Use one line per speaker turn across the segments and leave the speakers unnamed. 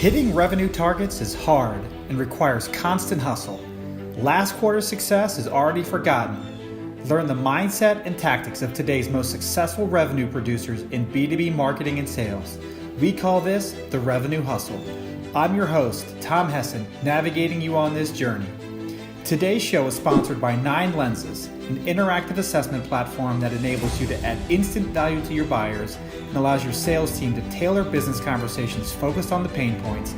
Hitting revenue targets is hard and requires constant hustle. Last quarter's success is already forgotten. Learn the mindset and tactics of today's most successful revenue producers in B2B marketing and sales. We call this the revenue hustle. I'm your host, Tom Hessen, navigating you on this journey. Today's show is sponsored by 9 Lenses, an interactive assessment platform that enables you to add instant value to your buyers and allows your sales team to tailor business conversations focused on the pain points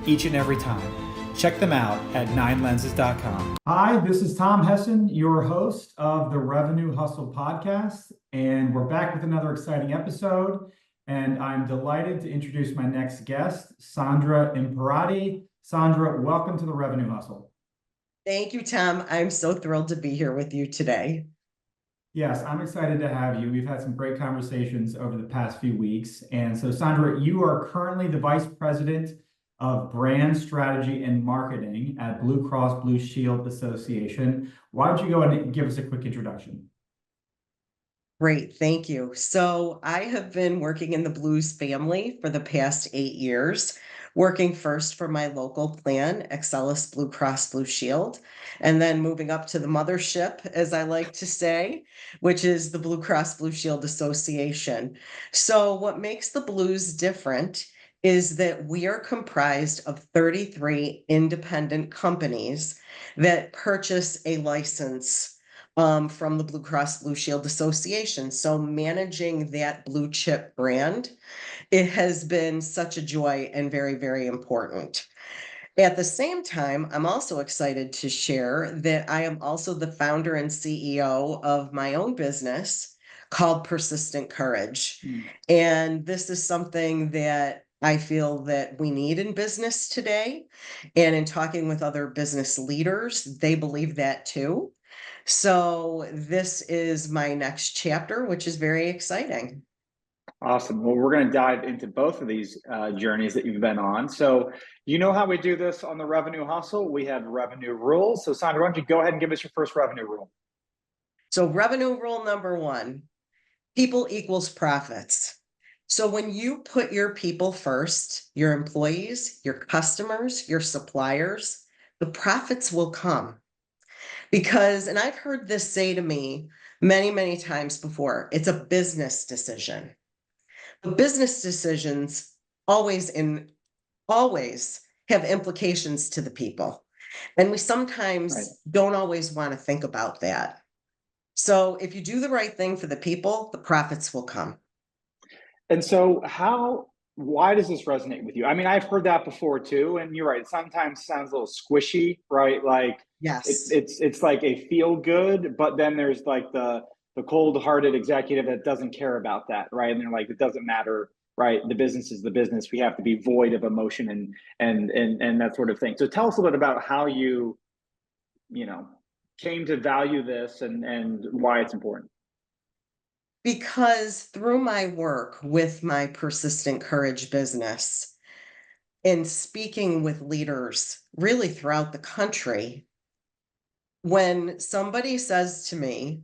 each and every time. Check them out at 9lenses.com. Hi, this is Tom Hessen, your host of the Revenue Hustle podcast, and we're back with another exciting episode. And I'm delighted to introduce my next guest, Sondra Imperative. Sondra, welcome to the Revenue Hustle.
Thank you, Tom. I'm so thrilled to be here with you today.
Yes, I'm excited to have you. We've had some great conversations over the past few weeks. And so, Sandra, you are currently the Vice President of Brand Strategy and Marketing at Blue Cross Blue Shield Association. Why don't you go and give us a quick introduction?
Great, thank you. So I have been working in the Blues family for the past 8 years, working first for my local plan, Excelis Blue Cross Blue Shield, and then moving up to the mothership, as I like to say, which is the Blue Cross Blue Shield Association. So what makes the Blues different is that we are comprised of 33 independent companies that purchase a license from the Blue Cross Blue Shield Association. So managing that blue chip brand, it has been such a joy and very, very important. At the same time, I'm also excited to share that I am also the founder and CEO of my own business called Persistent Courage. And this is something that I feel that we need in business today. And in talking with other business leaders, they believe that too. So this is my next chapter, which is very exciting.
Awesome. Well, we're going to dive into both of these journeys that you've been on. So you know how we do this on the Revenue Hustle. We have revenue rules. So Sandra, why don't you go ahead and give us your first revenue rule?
So revenue rule number 1, people equals profits. So when you put your people first, your employees, your customers, your suppliers, the profits will come. Because, and I've heard this say to me many, many times before, it's a business decision. But business decisions always have implications to the people. And we sometimes don't always want to think about that. So if you do the right thing for the people, the profits will come.
And so why does this resonate with you? I mean, I've heard that before too. And you're right. It sometimes sounds a little squishy, right? Like
yes,
it's like a feel good, but then there's like the cold-hearted executive that doesn't care about that, right? And they're like, it doesn't matter, right? The business is the business. We have to be void of emotion and that sort of thing. So tell us a little bit about how you came to value this and why it's important.
because through my work with my Persistent Courage business and speaking with leaders really throughout the country, when somebody says to me,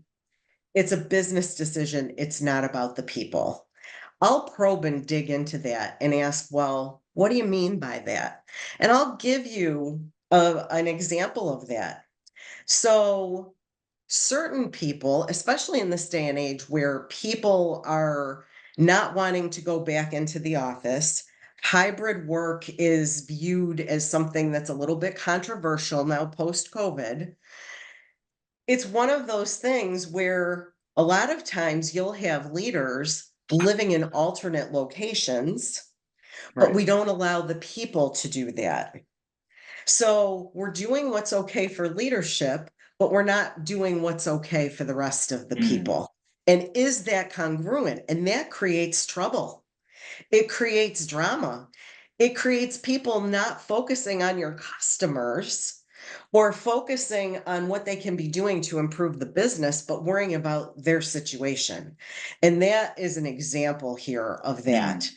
it's a business decision, it's not about the people, I'll probe and dig into that and ask, well, what do you mean by that? And I'll give you an example of that. So certain people, especially in this day and age where people are not wanting to go back into the office, hybrid work is viewed as something that's a little bit controversial now post-COVID. It's one of those things where a lot of times you'll have leaders living in alternate locations, but we don't allow the people to do that. So we're doing what's okay for leadership, but we're not doing what's okay for the rest of the people. And is that congruent? And that creates trouble. It creates drama. It creates people not focusing on your customers or focusing on what they can be doing to improve the business, but worrying about their situation. And that is an example here of that.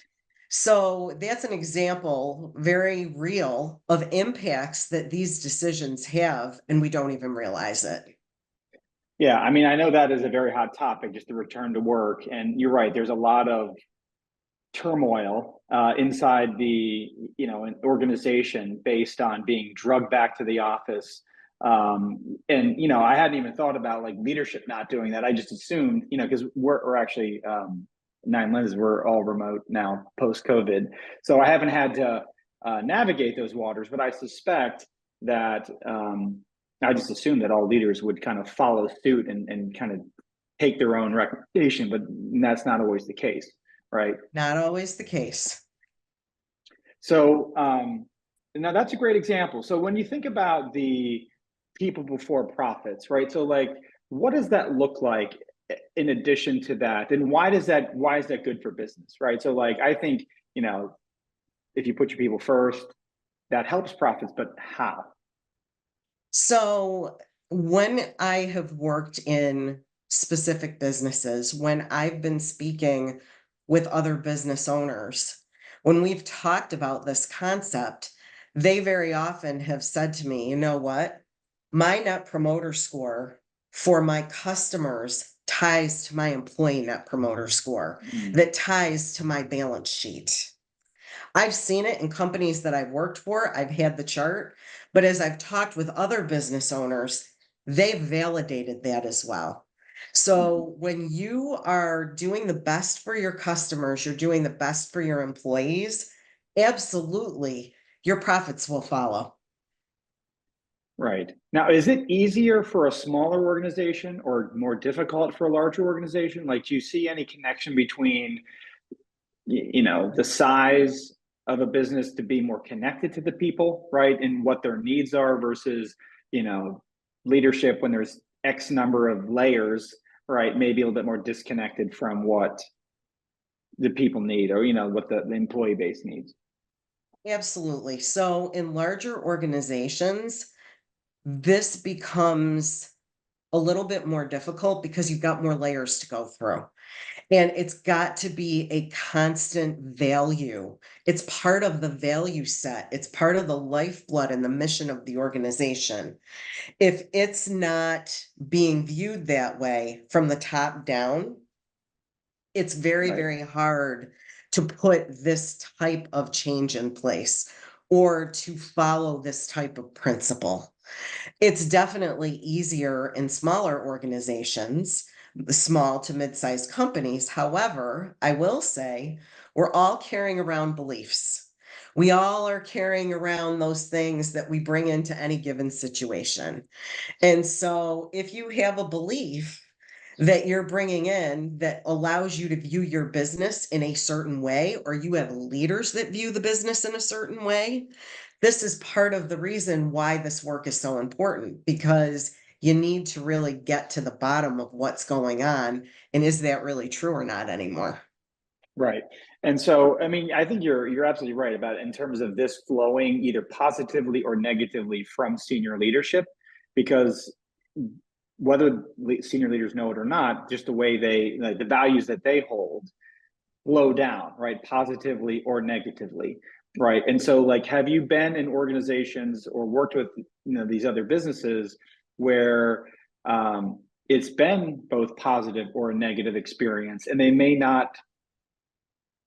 So that's an example, very real, of impacts that these decisions have, and we don't even realize it.
Yeah, I mean, I know that is a very hot topic, just the return to work. And you're right, there's a lot of turmoil inside the an organization based on being drugged back to the office. And I hadn't even thought about like leadership not doing that. I just assumed, because we're actually 9 lenses, we're all remote now post COVID, so I haven't had to navigate those waters. But I suspect that I just assumed that all leaders would kind of follow suit and kind of take their own recommendation, but that's not always the case, right?
Not always the case.
So now that's a great example. So when you think about the people before profits, right? So like, what does that look like in addition to that? And why is that good for business, right? So like, I think, if you put your people first, that helps profits, but how?
So when I have worked in specific businesses, when I've been speaking with other business owners, when we've talked about this concept, they very often have said to me, you know what? My net promoter score for my customers ties to my employee net promoter score, that ties to my balance sheet. I've seen it in companies that I've worked for. I've had the chart, but as I've talked with other business owners, they've validated that as well. So when you are doing the best for your customers, you're doing the best for your employees, absolutely, your profits will follow.
Right. Now, is it easier for a smaller organization or more difficult for a larger organization? Like, do you see any connection between, the size of a business to be more connected to the people, right? And what their needs are versus, leadership when there's X number of layers, right? Maybe a little bit more disconnected from what the people need or, what the employee base needs.
Absolutely. So in larger organizations, this becomes a little bit more difficult because you've got more layers to go through. And it's got to be a constant value. It's part of the value set. It's part of the lifeblood and the mission of the organization. If it's not being viewed that way from the top down, it's very,
Right.
very hard to put this type of change in place or to follow this type of principle. It's definitely easier in smaller organizations, small to mid-sized companies. However, I will say we're all carrying around beliefs. We all are carrying around those things that we bring into any given situation. And so if you have a belief that you're bringing in that allows you to view your business in a certain way, or you have leaders that view the business in a certain way, this is part of the reason why this work is so important, because you need to really get to the bottom of what's going on. And is that really true or not anymore?
Right. And so, I mean, I think you're absolutely right about in terms of this flowing either positively or negatively from senior leadership, because whether senior leaders know it or not, just the way like, the values that they hold flow down, right, positively or negatively, right? And so, like, have you been in organizations or worked with these other businesses where it's been both positive or a negative experience, and they may not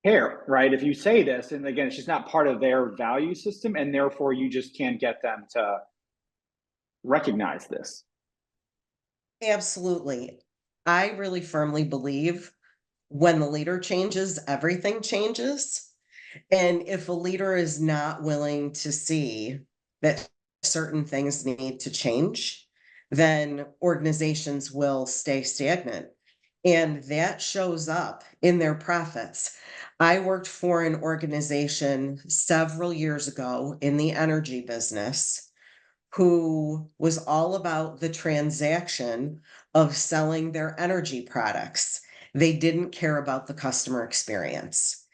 care, right? If you say this, and again, it's just not part of their value system, and therefore you just can't get them to recognize this.
Absolutely. I really firmly believe when the leader changes, everything changes. And if a leader is not willing to see that certain things need to change, then organizations will stay stagnant. And that shows up in their profits. I worked for an organization several years ago in the energy business who was all about the transaction of selling their energy products. They didn't care about the customer experience.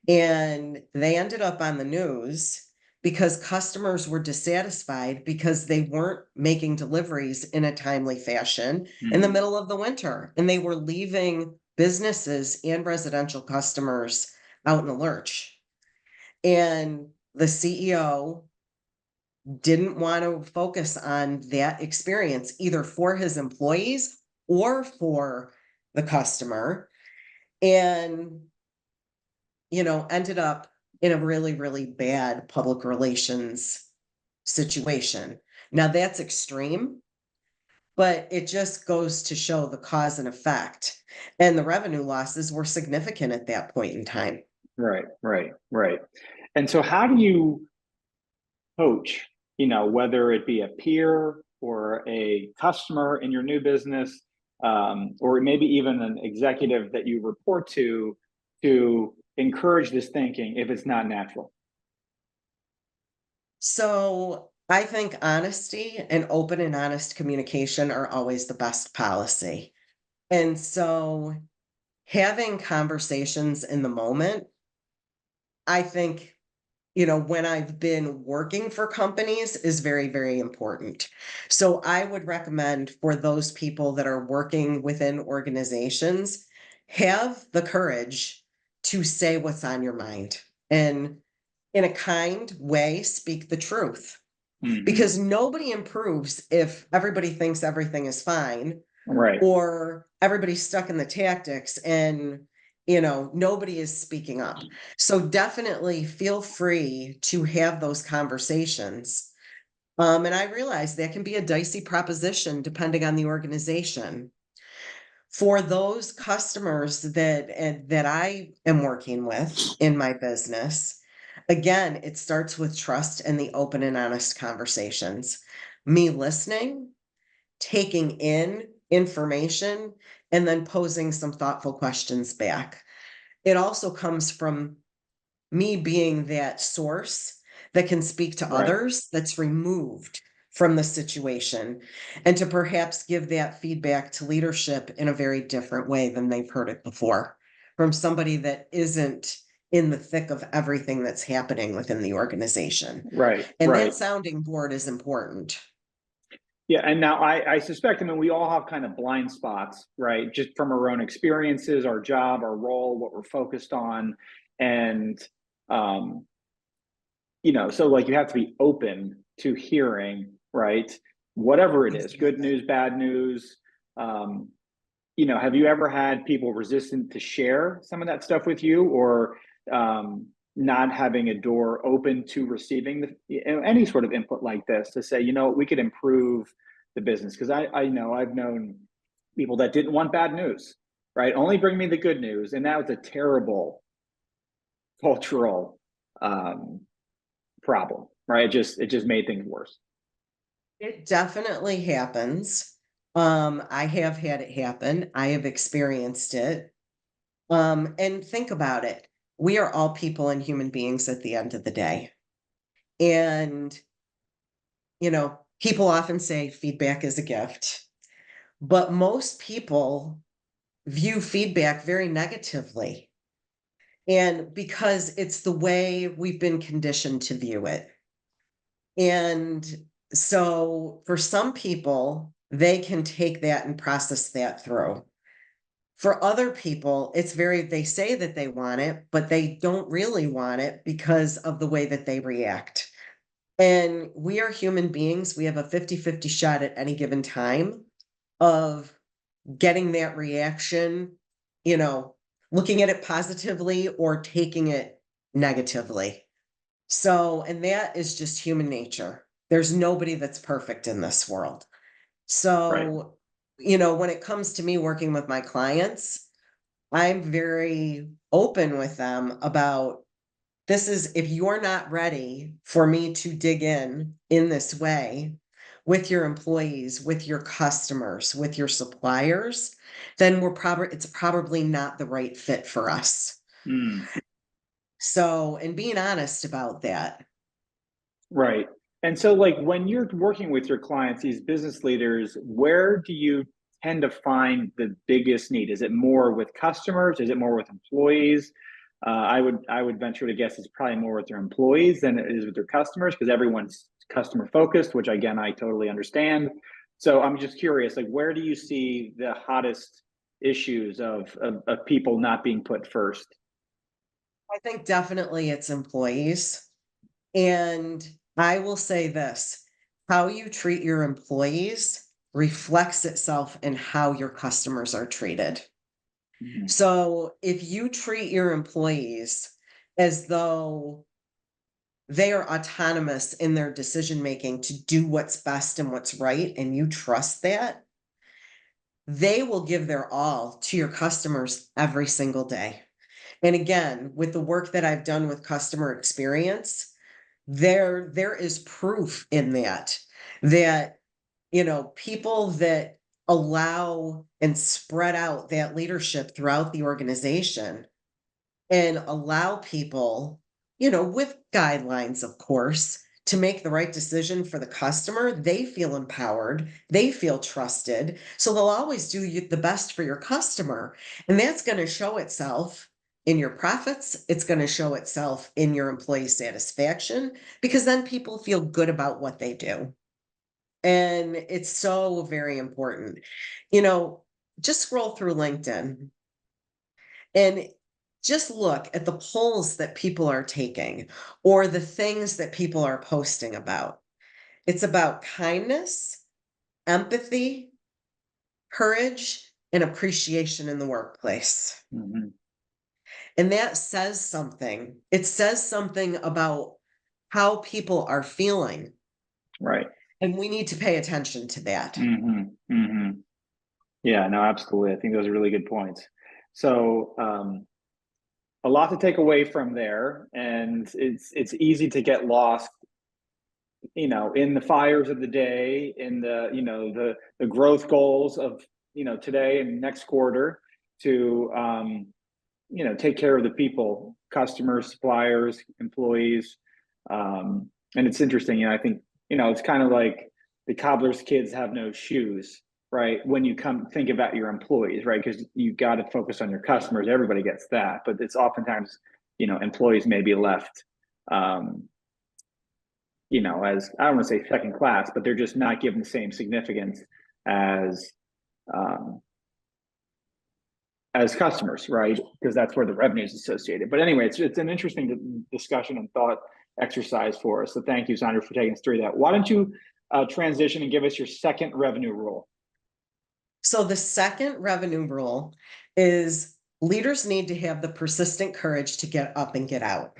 And they ended up on the news because customers were dissatisfied because they weren't making deliveries in a timely fashion in the middle of the winter. And they were leaving businesses and residential customers out in the lurch. And the CEO didn't want to focus on that experience either for his employees or for the customer. And ended up in a really, really bad public relations situation. Now that's extreme, but it just goes to show the cause and effect. And the revenue losses were significant at that point in time.
Right, right, right. And so how do you coach, whether it be a peer or a customer in your new business, or maybe even an executive that you report to encourage this thinking if it's not natural?
So I think honesty and open and honest communication are always the best policy. And so having conversations in the moment, I think, when I've been working for companies is very, very important. So I would recommend for those people that are working within organizations, have the courage to say what's on your mind and in a kind way, speak the truth.
Mhm.
Because nobody improves if everybody thinks everything is fine
Right,
or everybody's stuck in the tactics and nobody is speaking up. So definitely feel free to have those conversations. And I realize that can be a dicey proposition depending on the organization. For those customers that I am working with in my business, again, it starts with trust and the open and honest conversations. Me listening, taking in information, and then posing some thoughtful questions back. It also comes from me being that source that can speak to
right,
others that's removed from the situation and to perhaps give that feedback to leadership in a very different way than they've heard it before from somebody that isn't in the thick of everything that's happening within the organization.
right,
And that
right.
sounding board is important.
Yeah, and now I suspect, we all have kind of blind spots, right? Just from our own experiences, our job, our role, what we're focused on. And um, so like you have to be open to hearing, right? Whatever it is, good
Exactly.
news, bad news. Um, have you ever had people resistant to share some of that stuff with you, or not having a door open to receiving any sort of input like this to say, we could improve the business? Because I know I've known people that didn't want bad news, right? Only bring me the good news, and that was a terrible cultural um, problem, right? It just made things worse.
It definitely happens. I have had it happen. I have experienced it. And think about it. We are all people and human beings at the end of the day. And, people often say feedback is a gift, but most people view feedback very negatively. And because it's the way we've been conditioned to view it. And so for some people, they can take that and process that through. For other people, they say that they want it, but they don't really want it because of the way that they react. And we are human beings. We have a 50-50 shot at any given time of getting that reaction, you know, looking at it positively or taking it negatively. So, and that is just human nature. There's nobody that's perfect in this world.
Right.
So, when it comes to me working with my clients, I'm very open with them about this is if you're not ready for me to dig in this way with your employees, with your customers, with your suppliers, then it's probably not the right fit for us.
Mm.
So, and being honest about that.
Right. And so, like, when you're working with your clients, these business leaders, where do you tend to find the biggest need? Is it more with customers? Is it more with employees? I would venture to guess it's probably more with their employees than it is with their customers, because everyone's customer focused, which again I totally understand. So I'm just curious, like, where do you see the hottest issues of people not being put first?
I think definitely it's employees. And I will say this, how you treat your employees reflects itself in how your customers are treated.
Mhm.
So if you treat your employees as though they are autonomous in their decision making to do what's best and what's right, and you trust that, they will give their all to your customers every single day. And again, with the work that I've done with customer experience, there is proof in that people that allow and spread out that leadership throughout the organization and allow people, with guidelines, of course, to make the right decision for the customer, they feel empowered, they feel trusted. So they'll always do the best for your customer. And that's going to show itself in your profits. It's going to show itself in your employee satisfaction, because then people feel good about what they do. And it's so very important. Just scroll through LinkedIn and just look at the polls that people are taking or the things that people are posting about. It's about kindness, empathy, courage, and appreciation in the workplace.
Mm-hmm.
And that says something. It says something about how people are feeling.
Right.
And we need to pay attention to that.
Mm-hmm. Mm-hmm. Yeah, no, absolutely. I think those are really good points. So, a lot to take away from there, and it's easy to get lost, in the fires of the day, in the growth goals of today and next quarter, to take care of the people, customers, suppliers, employees. And it's interesting, I think, it's kind of like the cobbler's kids have no shoes, right? When you come think about your employees, right? Because you got to focus on your customers. Everybody gets that, but it's oftentimes, employees may be left, as I don't want to say second class, but they're just not given the same significance as um, as customers, right? Because that's where the revenue is associated. But anyway, it's an interesting discussion and thought exercise for us. So thank you, Sandra, for taking us through that. Why don't you transition and give us your second revenue rule?
So the second revenue rule is leaders need to have the persistent courage to get up and get out.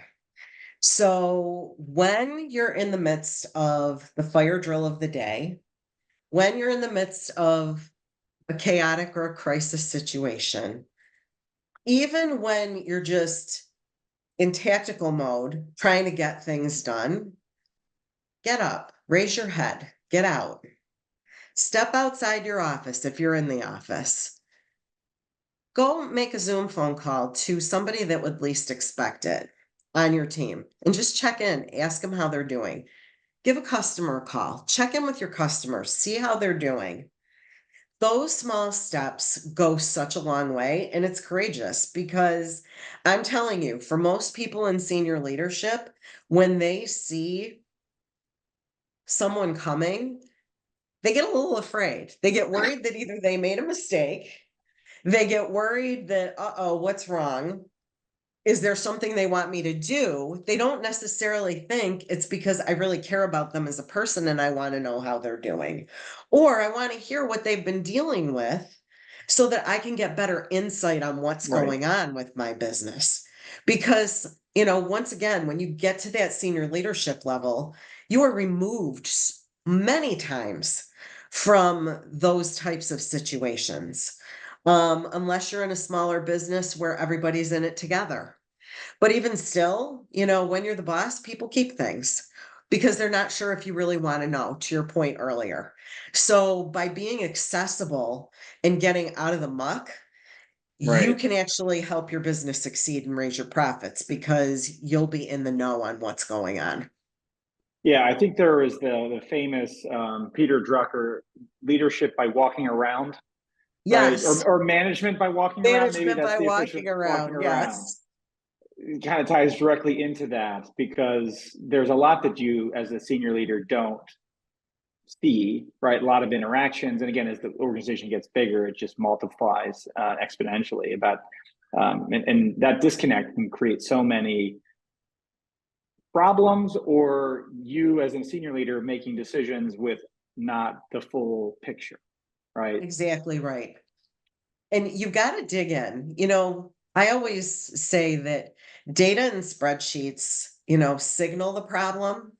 So when you're in the midst of the fire drill of the day, when you're in the midst of a chaotic or a crisis situation, even when you're just in tactical mode, trying to get things done, get up, raise your head, get out, step outside your office if you're in the office. Go make a Zoom phone call to somebody that would least expect it on your team and just check in, ask them how they're doing. Give a customer a call, check in with your customers, see how they're doing. Those small steps go such a long way, and it's courageous because I'm telling you, for most people in senior leadership, when they see someone coming, they get a little afraid. They get worried that either they made a mistake, they get worried that, uh-oh, what's wrong? Is there something they want me to do? They don't necessarily think it's because I really care about them as a person and I want to know how they're doing. Or I want to hear what they've been dealing with so that I can get better insight on what's
Right.
going on with my business. Because, once again, when you get to that senior leadership level, you are removed many times from those types of situations. Unless you're in a smaller business where everybody's in it together. But even still, when you're the boss, people keep things because they're not sure if you really want to know, to your point earlier. So by being accessible and getting out of the muck, you
Right.
can actually help your business succeed and raise your profits because you'll be in the know on what's going on.
Yeah, I think there is the famous Peter Drucker, leadership by walking around, right?
Yes.
Or management by walking around. Maybe
Management
that's
by
the official
walking
walking
around.
around.
Yes.
It kind of ties directly into that because there's a lot that you as a senior leader don't see, right? A lot of interactions. And again, as the organization gets bigger, it just multiplies exponentially. And that disconnect can create so many problems, or you as a senior leader making decisions with not the full picture, right?
Exactly right. And you've got to dig in. I always say that data and spreadsheets, signal the problem,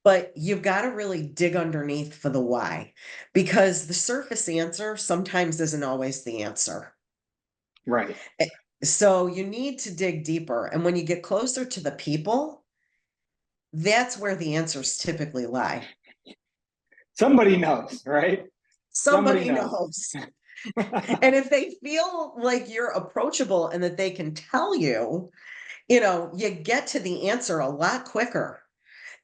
but you've got to really dig underneath for the why, because the surface answer sometimes isn't always the answer.
Right.
Eh, So you need to dig deeper. And when you get closer to the people, that's where the answers typically lie.
Somebody knows, right? Somebody
Somebody
knows.
knows. And if they feel like you're approachable and that they can tell you, you get to the answer a lot quicker.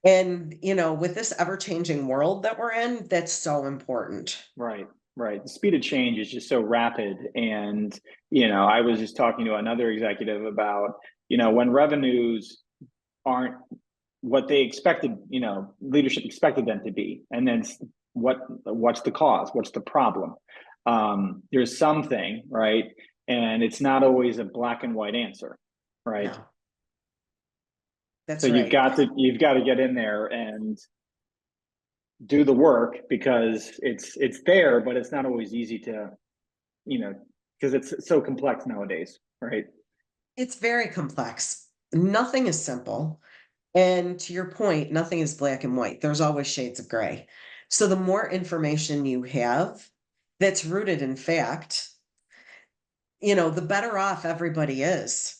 And, with this ever changing world that we're in, that's so important.
Right, right. The speed of change is just so rapid. And, I was just talking to another executive about, when revenues aren't what they expected, leadership expected them to be. And then what's the cause? What's the problem? There's something, right? And it's not always a black and white answer, right?
No,
So
that's
you've
right.
got to get in there and do the work, because it's there, but it's not always easy to, you know, because it's so complex nowadays, right?
It's very complex. Nothing is simple. And to your point, nothing is black and white. There's always shades of gray. So the more information you have that's rooted in fact, the better off everybody is.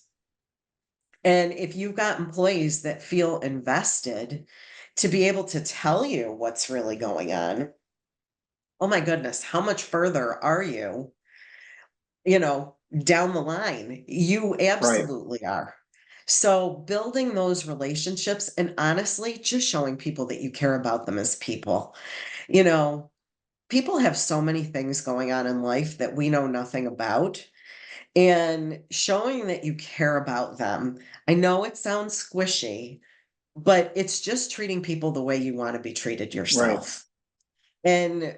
And if you've got employees that feel invested to be able to tell you what's really going on, oh my goodness, how much further are you, you know, down the line? You
Right,
absolutely are. So building those relationships and honestly, just showing people that you care about them as people. You know, people have so many things going on in life that we know nothing about. And showing that you care about them. I know it sounds squishy, but it's just treating people the way you want to be treated
right,
yourself. And,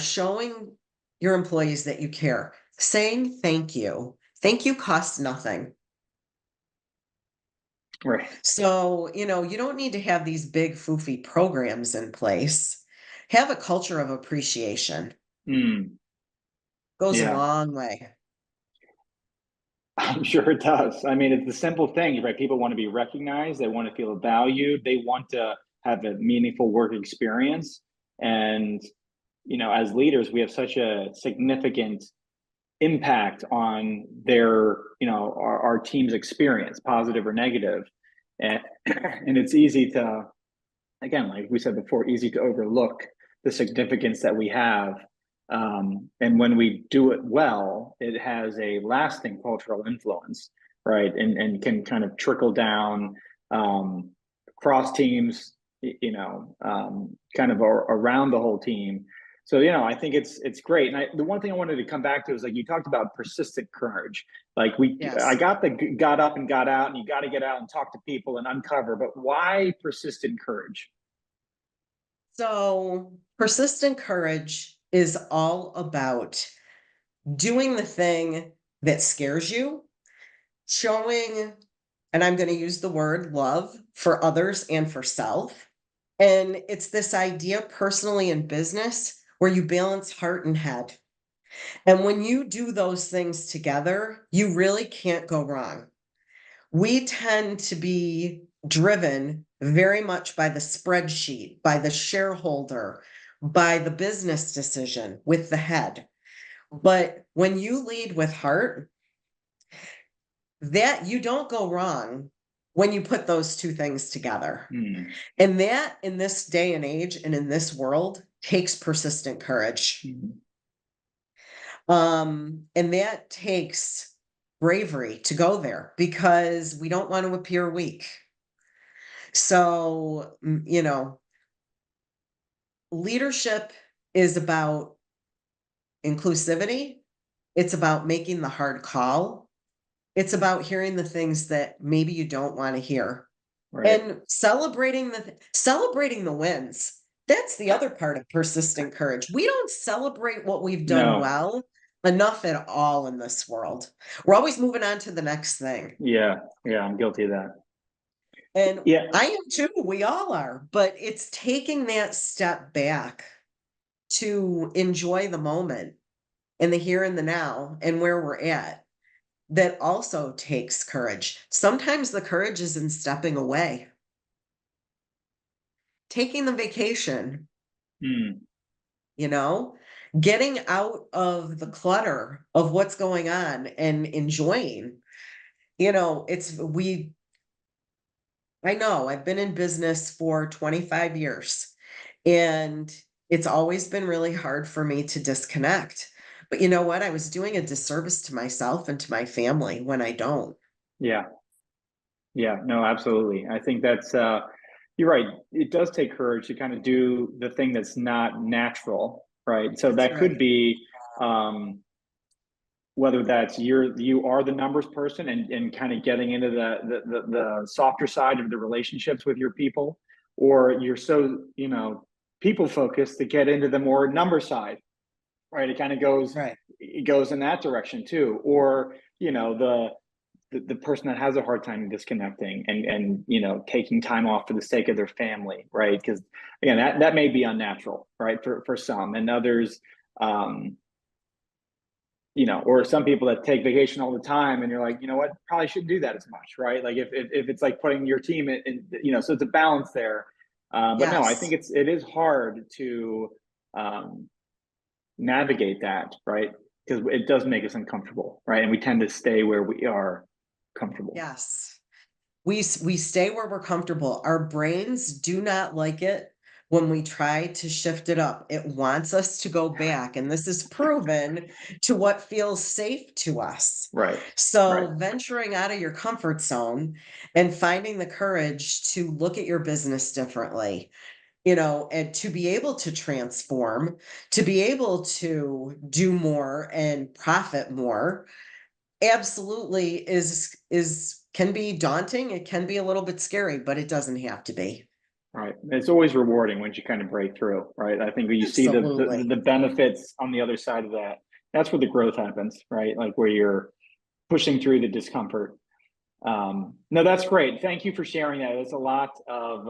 showing your employees that you care, saying thank you. Thank you costs nothing.
right.
So, you don't need to have these big foofy programs in place. Have a culture of appreciation.
Mm,
Goes a
yeah,
long way.
I'm sure it does. I mean, it's the simple things, right? People want to be recognized, they want to feel valued, they want to have a meaningful work experience. And, as leaders, we have such a significant impact on their, our team's experience, positive or negative. And and it's easy to, again, like we said before, easy to overlook the significance that we have. And when we do it well, it has a lasting cultural influence, right? And can kind of trickle down, across teams, kind of around the whole team. So, I think it's great. And the one thing I wanted to come back to is, like, you talked about persistent courage. Like, I
Yes.
got up and got out, and you got to get out and talk to people and uncover. But why persistent courage?
So persistent courage is all about doing the thing that scares you, showing, and I'm going to use the word love for others and for self. And it's this idea personally in business where you balance heart and head. And when you do those things together, you really can't go wrong. We tend to be driven very much by the spreadsheet, by the shareholder, by the business decision with the head. But when you lead with heart, that you don't go wrong when you put those two things together.
Hmm.
And that in this day and age and in this world takes persistent courage.
Hmm.
And that takes bravery to go there because we don't want to appear weak. So, leadership is about inclusivity. It's about making the hard call. It's about hearing the things that maybe you don't want to hear
Right.
and celebrating the wins. That's the other part of persistent courage. We don't celebrate what we've done
No.
well enough at all in this world. We're always moving on to the next thing.
Yeah. Yeah. I'm guilty of that.
And
Yeah.
I am too. We all are. But it's taking that step back to enjoy the moment and the here and the now and where we're at. that also takes courage. Sometimes the courage is in stepping away, taking the vacation,
Mm,
you know, getting out of the clutter of what's going on and enjoying. I know I've been in business for 25 years and it's always been really hard for me to disconnect. But you know what? I was doing a disservice to myself and to my family when I don't.
yeah. Yeah, no, absolutely. I think that's you're right. It does take courage to kind of do the thing that's not natural, right? So
That's
that could
right.
be um whether that's you are the numbers person and kind of getting into the softer side of the relationships with your people, or you're so, people focused to get into the more number side, right?
Right.
It goes in that direction too. Or, the person that has a hard time disconnecting and taking time off for the sake of their family, right? Because again, that may be unnatural, right, for some, and others, um or some people that take vacation all the time, and you're like, you know what, probably shouldn't do that as much, right? Like if it's like putting your team so it's a balance there. But no, I think
Yes.
it is hard to um navigate that, right? Because it does make us uncomfortable, right? And we tend to stay where we are comfortable.
Yes. We stay where we're comfortable. Our brains do not like it when we try to shift it up. It wants us to go back, and this is proven to what feels safe to us.
Right. Right.
So, venturing out of your comfort zone and finding the courage to look at your business differently, and to be able to transform, to be able to do more and profit more, absolutely is can be daunting. It can be a little bit scary, but it doesn't have to be.
Right. It's always rewarding once you kind of break through, right? I think when you see
Absolutely.
the benefits on the other side of that, that's where the growth happens, right? Like where you're pushing through the discomfort. No, that's great. Thank you for sharing that. There's a lot of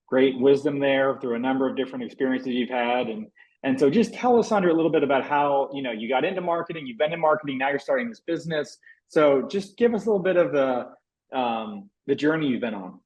great wisdom there through a number of different experiences you've had. And so just tell us, Sandra, a little bit about how, you got into marketing, you've been in marketing, now you're starting this business. So just give us a little bit of the journey you've been on.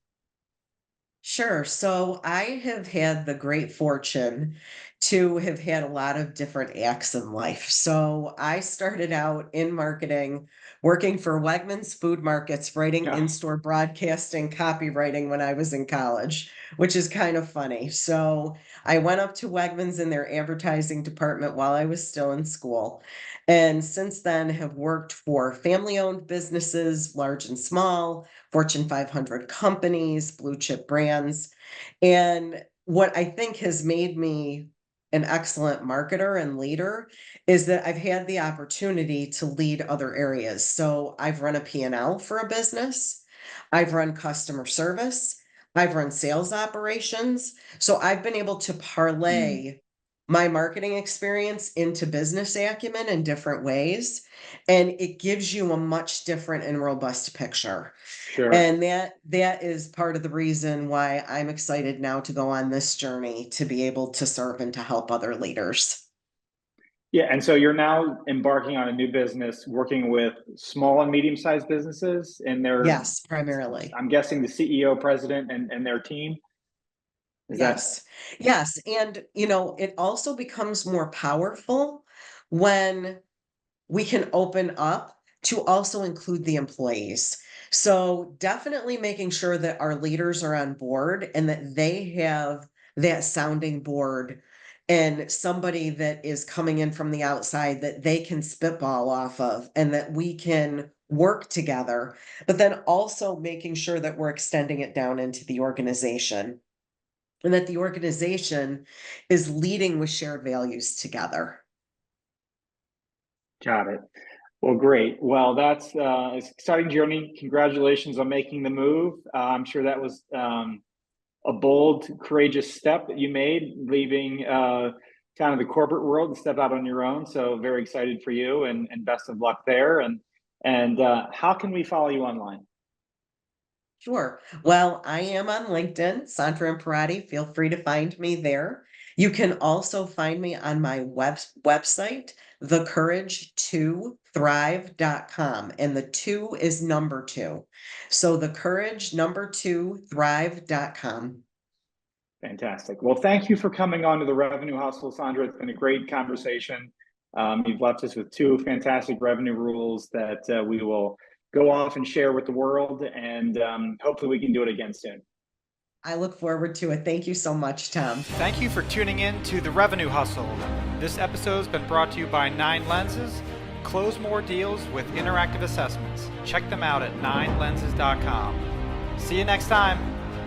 Sure. So I have had the great fortune to have had a lot of different acts in life. So I started out in marketing, working for Wegmans Food Markets, writing
Yeah.
in-store broadcasting, copywriting when I was in college, which is kind of funny. So I went up to Wegmans in their advertising department while I was still in school. And since then have worked for family-owned businesses, large and small, Fortune 500 companies, blue chip brands. And what I think has made me an excellent marketer and leader is that I've had the opportunity to lead other areas. So I've run a P&L for a business, I've run customer service, I've run sales operations. So I've been able to
Mm,
parlay my marketing experience into business acumen in different ways. And it gives you a much different and robust picture.
sure.
And that is part of the reason why I'm excited now to go on this journey to be able to serve and to help other leaders.
Yeah, and so you're now embarking on a new business, working with small and medium-sized businesses, and
Yes, primarily.
I'm guessing the CEO, president, and their team. Is that
Yes. Yes, and it also becomes more powerful when we can open up to also include the employees. So definitely making sure that our leaders are on board and that they have that sounding board and somebody that is coming in from the outside that they can spitball off of and that we can work together, but then also making sure that we're extending it down into the organization and that the organization is leading with shared values together.
got it? Well, great. Well, that's it's an exciting journey. Congratulations on making the move. I'm sure that was a bold, courageous step that you made, leaving kind of the corporate world and step out on your own. So very excited for you, and best of luck there. And how can we follow you online?
Sure. Well, I am on LinkedIn, Sondra Imperative. Feel free to find me there. You can also find me on my website, The Courage to thrive.com, and the 2 is number 2. So the courage number 2 thrive.com.
Fantastic. Well, thank you for coming on to the Revenue Hustle, Sandra. It's been a great conversation. You've left us with 2 fantastic revenue rules that we will go off and share with the world, and hopefully we can do it again soon.
I look forward to it. Thank you so much, Tom.
Thank you for tuning in to The Revenue Hustle. This episode has been brought to you by 9 Lenses. Close more deals with interactive assessments. Check them out at 9lenses.com. See you next time.